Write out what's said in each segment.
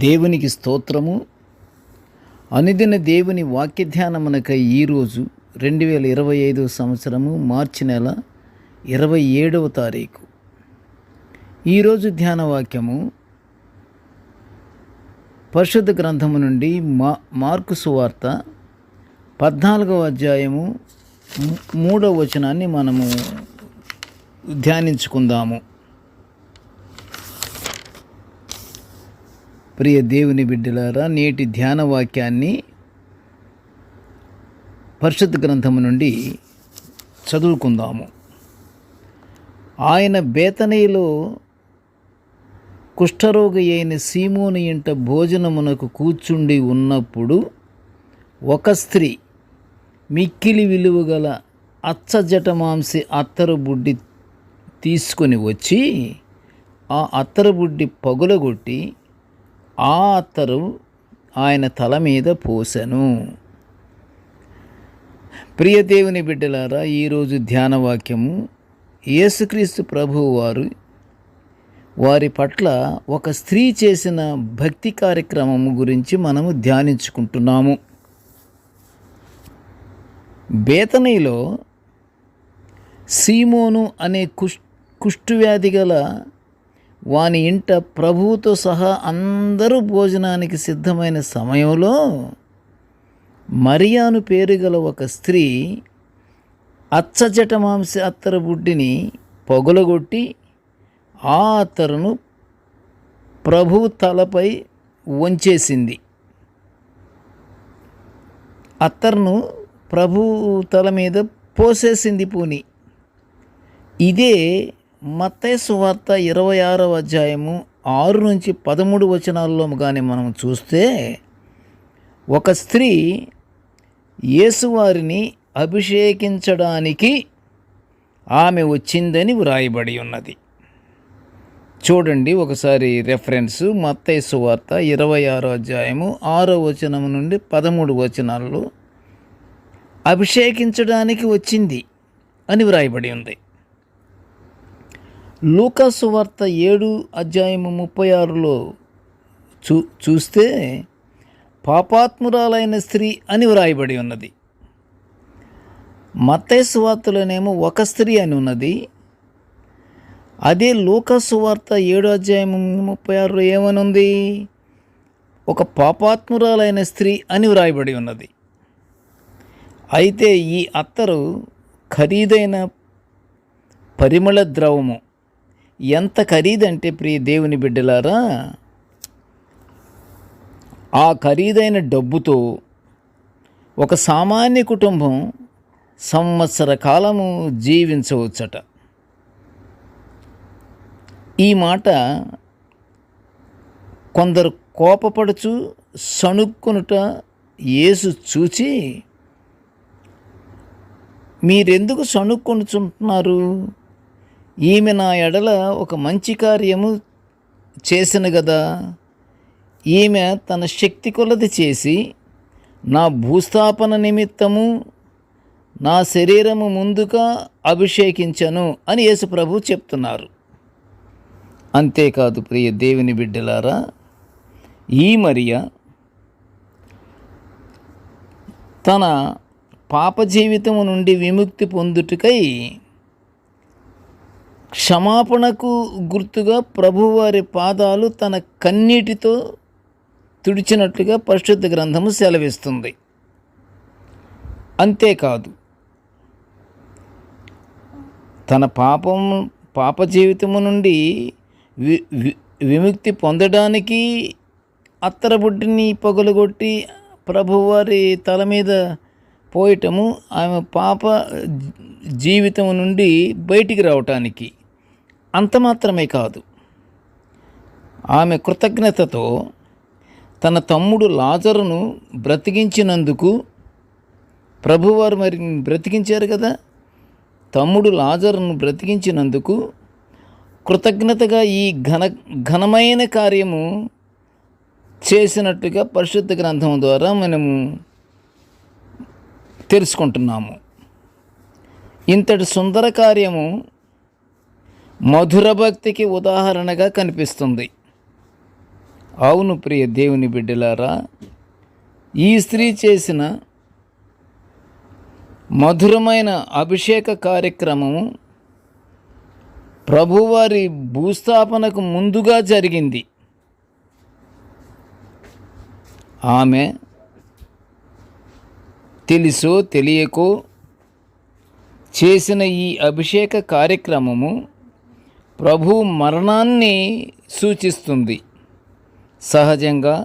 దేవునికి స్తోత్రము. అనుదిన దేవుని వాక్య ధ్యానమునకై ఈరోజు 2025 సంవత్సరము మార్చి నెల 27వ తారీఖు. ఈరోజు ధ్యాన వాక్యము పరిశుద్ధ గ్రంథము నుండి మార్కు సువార్త 14వ అధ్యాయము 3వ వచనాన్ని మనము ధ్యానించుకుందాము. ప్రియ దేవుని బిడ్డలారా, నేటి ధ్యాన వాక్యాన్ని పరిశుద్ధ గ్రంథము నుండి చదువుకుందాము. ఆయన బేతనీలో కుష్ఠరోగి అయిన సీమోను ఇంట భోజనమునకు కూర్చుండి ఉన్నప్పుడు ఒక స్త్రీ మిక్కిలి విలువగల అచ్చజటమాంసి అత్తరు బుడ్డి తీసుకొని వచ్చి ఆ అత్తరు బుడ్డి పగులగొట్టి ఆ అత్తరు ఆయన తల మీద పోసెను. ప్రియ దేవుని బిడ్డలారా, ఈరోజు ధ్యాన వాక్యము యేసుక్రీస్తు ప్రభువు వారి పట్ల ఒక స్త్రీ చేసిన భక్తి కార్యక్రమము గురించి మనము ధ్యానించుకుంటున్నాము. బేతనీలో సీమోను అనే కుష్ఠవ్యాధి గల వాని ఇంట ప్రభువుతో సహా అందరూ భోజనానికి సిద్ధమైన సమయంలో మరియాను పేరు గల ఒక స్త్రీ అచ్చజటమాంసి అత్తరు బుడ్డిని పగులగొట్టి ఆ అత్తరును ప్రభువు తలపై వంచేసింది. అత్తరును ప్రభువు తల మీద పోసేసింది. పూని ఇదే మత్తయి సువార్త 26వ అధ్యాయము 6 నుంచి 13 వచనాల్లో కానీ మనం చూస్తే ఒక స్త్రీ యేసువారిని అభిషేకించడానికి ఆమె వచ్చిందని వ్రాయబడి ఉన్నది. చూడండి ఒకసారి రెఫరెన్స్. మత్తయి సువార్త 26వ అధ్యాయము 6వ వచనం నుండి 13 వచనాల్లో అభిషేకించడానికి వచ్చింది అని వ్రాయబడి ఉంది. లూకా సువార్త 7 అధ్యాయము 36లో చూస్తే పాపాత్మురాలైన స్త్రీ అని వ్రాయబడి ఉన్నది. మత్తయి సువార్తలోనేమో ఒక స్త్రీ అని ఉన్నది. అదే లూకా సువార్త 7 అధ్యాయము 36లో ఏమనుంది? ఒక పాపాత్మురాలైన స్త్రీ అని వ్రాయబడి ఉన్నది. అయితే ఈ అత్తరు ఖరీదైన పరిమళ ద్రవము. ఎంత ఖరీదంటే ప్రియ దేవుని బిడ్డలారా, ఆ ఖరీదైన డబ్బుతో ఒక సామాన్య కుటుంబం సంవత్సర కాలము జీవించవచ్చట. ఈ మాట కొందరు కోపపడుచు సణుక్కునుట యేసు చూచి, మీరెందుకు సణుక్కొనుచుంటున్నారు? ఈమె నా ఎడల ఒక మంచి కార్యము చేసిన గదా. ఈమె తన శక్తి కొలది చేసి నా భూస్థాపన నిమిత్తము నా శరీరము ముందుగా అభిషేకించను అని యేసు ప్రభు చెప్తున్నారు. అంతేకాదు ప్రియ దేవుని బిడ్డలారా, ఈ మరియ తన పాప జీవితము నుండి విముక్తి పొందుటకై క్షమాపణకు గుర్తుగా ప్రభువారి పాదాలు తన కన్నీటితో తుడిచినట్లుగా పరిశుద్ధ గ్రంథము సెలవిస్తుంది. అంతేకాదు, తన పాప జీవితము నుండి విముక్తి పొందడానికి అత్తరబుడ్డిని పగులగొట్టి ప్రభువారి తల మీద పోయటము ఆమె పాప జీవితం నుండి బయటికి రావటానికి. అంత మాత్రమే కాదు, ఆమె కృతజ్ఞతతో తన తమ్ముడు లాజరును బ్రతికించినందుకు, ప్రభువారు మరి బ్రతికించారు కదా, తమ్ముడు లాజరును బ్రతికించినందుకు కృతజ్ఞతగా ఈ ఘనమైన కార్యము చేసినట్టుగా పరిశుద్ధ గ్రంథం ద్వారా మనము తెలుసుకుంటున్నాము. ఇంతటి సుందర కార్యము మధుర భక్తికి ఉదాహరణగా కనిపిస్తుంది. అవును ప్రియ దేవుని బిడ్డలారా, ఈ స్త్రీ చేసిన మధురమైన అభిషేక కార్యక్రమము ప్రభువారి భూస్థాపనకు ముందుగా జరిగింది. ఆమె తెలుసో తెలియకో చేసిన ఈ అభిషేక కార్యక్రమము ప్రభు మరణాన్ని సూచిస్తుంది. సహజంగా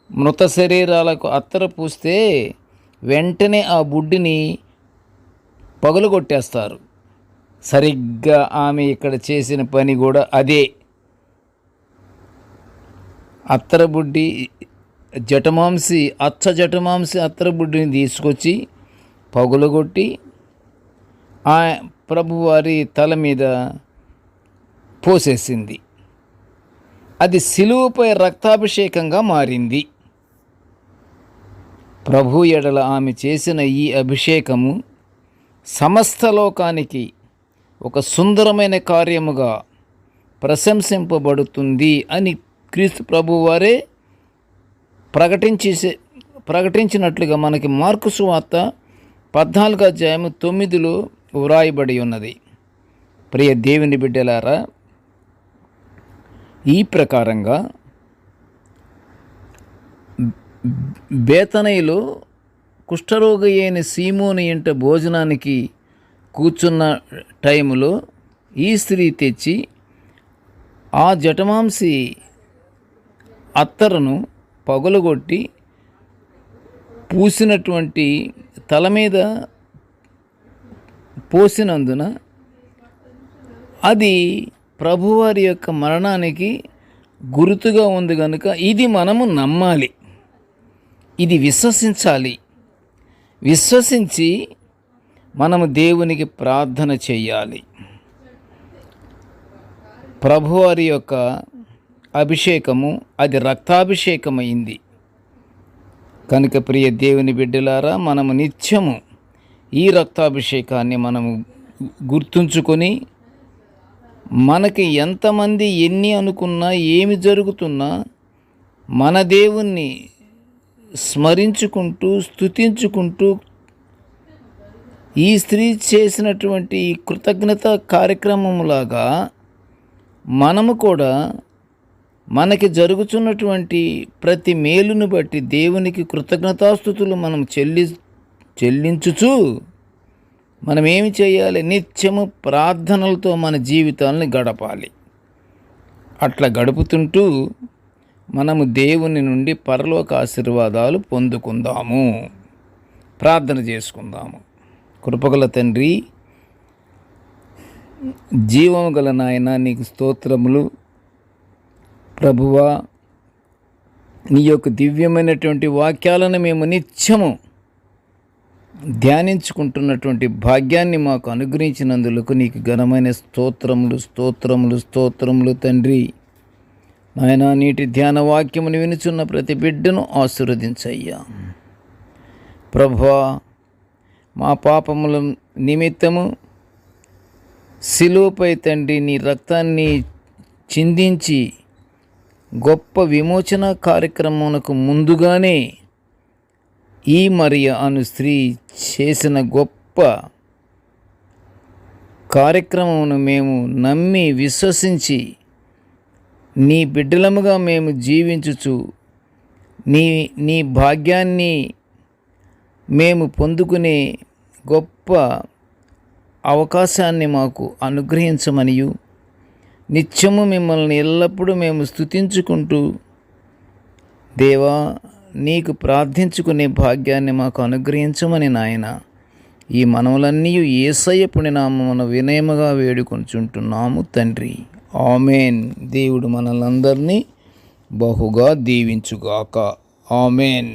మృత శరీరాలకు అత్తరు పూస్తే వెంటనే ఆ బుడ్డిని పగులగొట్టేస్తారు. సరిగ్గా ఆమె ఇక్కడ చేసిన పని కూడా అదే. అత్తరబుడ్డి జటమాంసి అత్తరబుడ్డిని తీసుకొచ్చి పగులగొట్టి ఆ ప్రభువారి తల మీద పోసేసింది. అది శిలువపై రక్తాభిషేకంగా మారింది. ప్రభు ఎడల ఆమె చేసిన ఈ అభిషేకము సమస్త లోకానికి ఒక సుందరమైన కార్యముగా ప్రశంసింపబడుతుంది అని క్రీస్తు ప్రభువారే ప్రకటించినట్లుగా మనకి మార్కు సువార్త 14:9 వ్రాయబడి ఉన్నది. ప్రియ దేవుని బిడ్డలారా, ఈ ప్రకారంగా బేతనీలో కుష్ఠరోగి అయిన సీమోను ఇంట భోజనానికి కూర్చున్న టైములో ఈ స్త్రీ తెచ్చి ఆ జటమాంసి అత్తరును పగులగొట్టి పూసినటువంటి తల మీద పోసినందున అది ప్రభువారి యొక్క మరణానికి గుర్తుగా ఉంది కనుక ఇది మనము నమ్మాలి, ఇది విశ్వసించాలి. విశ్వసించి మనము దేవునికి ప్రార్థన చేయాలి. ప్రభువారి యొక్క అభిషేకము అది రక్తాభిషేకమైంది కనుక ప్రియ దేవుని బిడ్డలారా, మనము నిత్యము ఈ రక్తాభిషేకాన్ని మనము గుర్తుంచుకొని మనకి ఎంతమంది ఎన్ని అనుకున్నా ఏమి జరుగుతున్నా మన దేవుణ్ణి స్మరించుకుంటూ స్తుతించుకుంటూ ఈ స్త్రీ చేసినటువంటి కృతజ్ఞత కార్యక్రమంలాగా మనము కూడా మనకి జరుగుతున్నటువంటి ప్రతి మేలును బట్టి దేవునికి కృతజ్ఞతాస్తుతులు మనం చెల్లించుచు మనం ఏమి చేయాలి? నిత్యము ప్రార్థనలతో మన జీవితాలను గడపాలి. అట్లా గడుపుతుంటూ మనము దేవుని నుండి పరలోక ఆశీర్వాదాలు పొందుకుందాము. ప్రార్థన చేసుకుందాము. కృపగల తండ్రి, జీవము గల నాయన, నీకు స్తోత్రములు. ప్రభువా, నీ యొక్క దివ్యమైనటువంటి వాక్యాలను మేము నిత్యము ధ్యానించుకుంటున్నటువంటి భాగ్యాన్ని మాకు అనుగ్రహించినందులకు నీకు ఘనమైన స్తోత్రములు స్తోత్రములు స్తోత్రములు తండ్రి. నాయన, నీటి ధ్యాన వాక్యమును వినుచున్న ప్రతి బిడ్డను ఆశీర్వదించయ్యా. ప్రభువా, మా పాపముల నిమిత్తము శిలువపై తండ్రి నీ రక్తాన్ని చిందించి గొప్ప విమోచన కార్యక్రమమునకు ముందుగానే ఈ మరియ అను స్త్రీ చేసిన గొప్ప కార్యక్రమమును మేము నమ్మి విశ్వసించి నీ బిడ్డలముగా మేము జీవించుచు నీ భాగ్యాన్ని మేము పొందుకునే గొప్ప అవకాశాన్ని మాకు అనుగ్రహించమనియు నిత్యము మిమ్మల్ని ఎల్లప్పుడూ మేము స్తుతించుకుంటూ దేవా నీకు ప్రార్థించుకునే భాగ్యాన్ని మాకు అనుగ్రహించమని నాయన ఈ మనములన్నీ యేసయ్య పుణ్యనామమున వినయముగా వేడుకొంచుంటున్నాము తండ్రి. ఆమెన్. దేవుడు మనలందరినీ బహుగా దీవించుగాక. ఆమెన్.